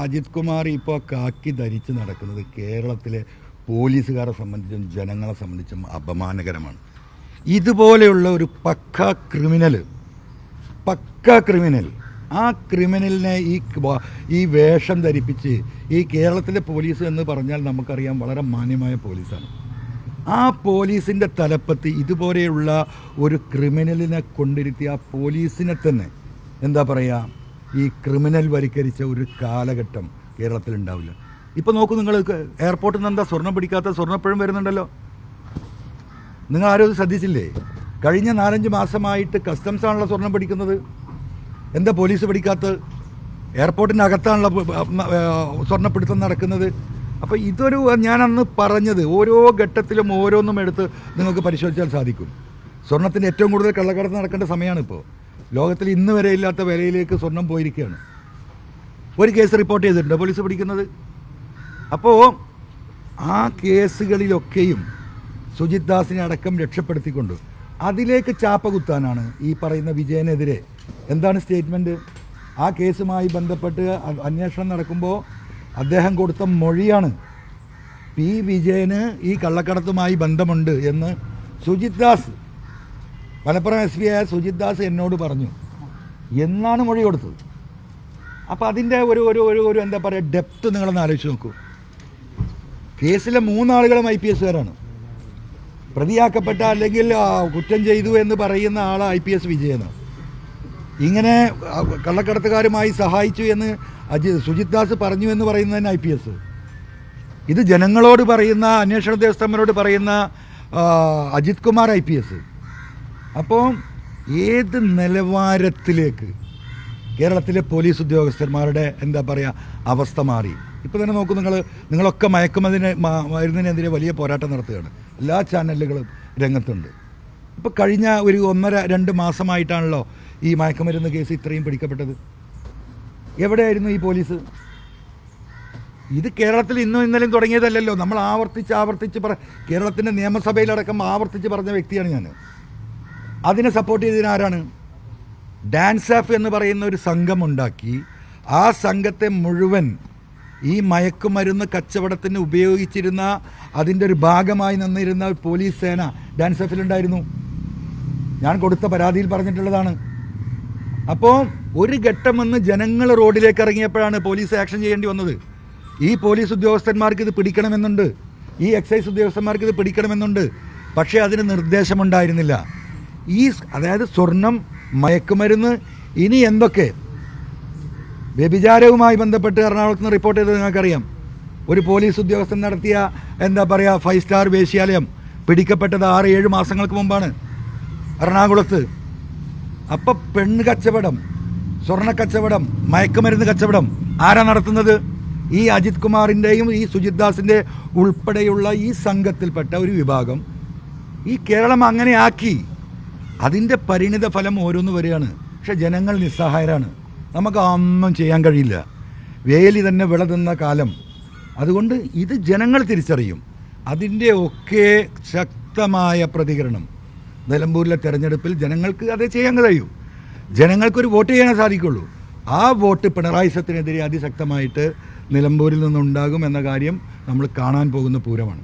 അജിത് കുമാർ ഇപ്പോൾ കാക്കി ധരിച്ച് നടക്കുന്നത് കേരളത്തിലെ പോലീസുകാരെ സംബന്ധിച്ചും ജനങ്ങളെ സംബന്ധിച്ചും അപമാനകരമാണ്. ഇതുപോലെയുള്ള ഒരു പക്ക ക്രിമിനൽ ആ ക്രിമിനലിനെ ഈ വേഷം ധരിപ്പിച്ച് ഈ കേരളത്തിലെ പോലീസ് എന്ന് പറഞ്ഞാൽ നമുക്കറിയാം വളരെ മാന്യമായ പോലീസാണ്. ആ പോലീസിൻ്റെ തലപ്പത്ത് ഇതുപോലെയുള്ള ഒരു ക്രിമിനലിനെ കൊണ്ടിരുത്തി ആ പോലീസിനെ തന്നെ എന്താ പറയുക, ഈ ക്രിമിനൽ വൽക്കരിച്ച ഒരു കാലഘട്ടം കേരളത്തിലുണ്ടാവില്ല. ഇപ്പോൾ നോക്കൂ, നിങ്ങൾ എയർപോർട്ടിൽ നിന്ന് എന്താ സ്വർണ്ണം പിടിക്കാത്ത സ്വർണ്ണപ്പഴം വരുന്നുണ്ടല്ലോ. നിങ്ങൾ ആരും ശ്രദ്ധിച്ചില്ലേ? കഴിഞ്ഞ 4-5 മാസമായിട്ട് കസ്റ്റംസ് ആണല്ലോ സ്വർണം പിടിക്കുന്നത്. എന്താ പോലീസ് പിടിക്കാത്തത്? എയർപോർട്ടിനകത്താണല്ലോ സ്വർണ്ണപ്പിടുത്തം നടക്കുന്നത്. അപ്പോൾ ഇതൊരു, ഞാൻ അന്ന് പറഞ്ഞത്, ഓരോ ഘട്ടത്തിലും ഓരോന്നും എടുത്ത് നിങ്ങൾക്ക് പരിശോധിച്ചാൽ സാധിക്കും. സ്വർണത്തിൻ്റെ ഏറ്റവും കൂടുതൽ കള്ളക്കടത്ത് നടക്കേണ്ട സമയമാണ് ഇപ്പോൾ. ലോകത്തിൽ ഇന്ന് വരെ ഇല്ലാത്ത വിലയിലേക്ക് സ്വർണം പോയിരിക്കുകയാണ്. ഒരു കേസ് റിപ്പോർട്ട് ചെയ്തിട്ടുണ്ട് പോലീസ് പിടിക്കുന്നത്. അപ്പോൾ ആ കേസുകളിലൊക്കെയും സുജിത് ദാസിനെ അടക്കം രക്ഷപ്പെടുത്തിക്കൊണ്ട് അതിലേക്ക് ചാപ്പ കുത്താനാണ് ഈ പറയുന്ന വിജയനെതിരെ. എന്താണ് സ്റ്റേറ്റ്മെൻറ്റ്? ആ കേസുമായി ബന്ധപ്പെട്ട് അന്വേഷണം നടക്കുമ്പോൾ അദ്ദേഹം കൊടുത്ത മൊഴിയാണ് പി വിജയന് ഈ കള്ളക്കടത്തുമായി ബന്ധമുണ്ട് എന്ന് സുജിത് ദാസ്, മലപ്പുറം SP ആയ സുജിത് ദാസ് എന്നോട് പറഞ്ഞു എന്നാണ് മൊഴി കൊടുത്തത്. അപ്പോൾ അതിൻ്റെ ഒരു എന്താ പറയുക ഡെപ്ത് നിങ്ങളൊന്ന് ആലോചിച്ച് നോക്കൂ. കേസിലെ 3 ആളുകളും IPSകാരാണ്. പ്രതിയാക്കപ്പെട്ട അല്ലെങ്കിൽ കുറ്റം ചെയ്തു എന്ന് പറയുന്ന ആൾ IPS വിജയനാണ്. ഇങ്ങനെ കള്ളക്കടത്തുകാരുമായി സഹായിച്ചു എന്ന് സുജിത് ദാസ് പറഞ്ഞു എന്ന് പറയുന്നതിന് IPS. ഇത് ജനങ്ങളോട് പറയുന്ന, അന്വേഷണ ഉദ്യോഗസ്ഥന്മാരോട് പറയുന്ന അജിത് കുമാർ IPS. അപ്പോൾ ഏത് നിലവാരത്തിലേക്ക് കേരളത്തിലെ പോലീസ് ഉദ്യോഗസ്ഥന്മാരുടെ എന്താ പറയുക അവസ്ഥ മാറി. ഇപ്പോൾ തന്നെ നോക്കൂ, നിങ്ങളൊക്കെ മയക്കുമരുന്നിനെതിരെ വലിയ പോരാട്ടം നടത്തുകയാണ്. എല്ലാ ചാനലുകളും രംഗത്തുണ്ട്. ഇപ്പോൾ കഴിഞ്ഞ ഒരു 1.5-2 മാസമായിട്ടാണല്ലോ ഈ മയക്കുമരുന്ന് കേസ് ഇത്രയും പിടിക്കപ്പെട്ടത്. എവിടെയായിരുന്നു ഈ പോലീസ്? ഇത് കേരളത്തിൽ ഇന്നും ഇന്നലെയും തുടങ്ങിയതല്ലല്ലോ. നമ്മൾ ആവർത്തിച്ച് കേരളത്തിൻ്റെ നിയമസഭയിലടക്കം ആവർത്തിച്ച് പറഞ്ഞ വ്യക്തിയാണ് ഞാൻ. അതിനെ സപ്പോർട്ട് ചെയ്തതിന് ആരാണ്? ഡാൻസാഫ് എന്ന് പറയുന്ന ഒരു സംഘം ഉണ്ടാക്കി ആ സംഘത്തെ മുഴുവൻ ഈ മയക്കുമരുന്ന് കച്ചവടത്തിന് ഉപയോഗിച്ചിരുന്ന അതിൻ്റെ ഒരു ഭാഗമായി നിന്നിരുന്ന പോലീസ് സേന ഡാൻസാഫിലുണ്ടായിരുന്നു. ഞാൻ കൊടുത്ത പരാതിയിൽ പറഞ്ഞിട്ടുള്ളതാണ്. അപ്പോൾ ഒരു ഘട്ടം വന്ന് ജനങ്ങൾ റോഡിലേക്ക് ഇറങ്ങിയപ്പോഴാണ് പോലീസ് ആക്ഷൻ ചെയ്യേണ്ടി വന്നത്. ഈ പോലീസ് ഉദ്യോഗസ്ഥന്മാർക്ക് ഇത് പിടിക്കണമെന്നുണ്ട്, ഈ എക്സൈസ് ഉദ്യോഗസ്ഥന്മാർക്ക് ഇത് പിടിക്കണമെന്നുണ്ട്. പക്ഷേ അതിന് നിർദ്ദേശമുണ്ടായിരുന്നില്ല. അതായത് സ്വർണം, മയക്കുമരുന്ന്, ഇനി എന്തൊക്കെ വ്യഭിചാരവുമായി ബന്ധപ്പെട്ട് എറണാകുളത്ത് നിന്ന് റിപ്പോർട്ട് ചെയ്തത് നിങ്ങൾക്കറിയാം. ഒരു പോലീസ് ഉദ്യോഗസ്ഥൻ നടത്തിയ എന്താ പറയുക 5 സ്റ്റാർ വേശ്യാലയം പിടിക്കപ്പെട്ടത് 6-7 മാസങ്ങൾക്ക് മുമ്പാണ് എറണാകുളത്ത്. അപ്പം പെണ്ണ് കച്ചവടം, സ്വർണ്ണ കച്ചവടം, മയക്കുമരുന്ന് കച്ചവടം ആരാ നടത്തുന്നത്? ഈ അജിത് കുമാറിൻ്റെയും ഈ സുജിത് ദാസിൻ്റെ ഉൾപ്പെടെയുള്ള ഈ സംഘത്തിൽപ്പെട്ട ഒരു വിഭാഗം ഈ കേരളം അങ്ങനെ ആക്കി. അതിൻ്റെ പരിണിത ഫലം ഓരോന്ന് വരികയാണ്. പക്ഷെ ജനങ്ങൾ നിസ്സഹായരാണ്. നമുക്ക് ഒന്നും ചെയ്യാൻ കഴിയില്ല. വേലി തന്നെ വിളതുന്ന കാലം. അതുകൊണ്ട് ഇത് ജനങ്ങൾ തിരിച്ചറിയും. അതിൻ്റെ ഒക്കെ ശക്തമായ പ്രതികരണം നിലമ്പൂരിലെ തെരഞ്ഞെടുപ്പിൽ ജനങ്ങൾക്ക് അതേ ചെയ്യാൻ കഴിയൂ. ജനങ്ങൾക്കൊരു വോട്ട് ചെയ്യാനേ സാധിക്കുള്ളൂ. ആ വോട്ട് പിണറായി സത്തിനെതിരെ അതിശക്തമായിട്ട് നിലമ്പൂരിൽ നിന്നുണ്ടാകും എന്ന കാര്യം നമ്മൾ കാണാൻ പോകുന്ന പൂരമാണ്.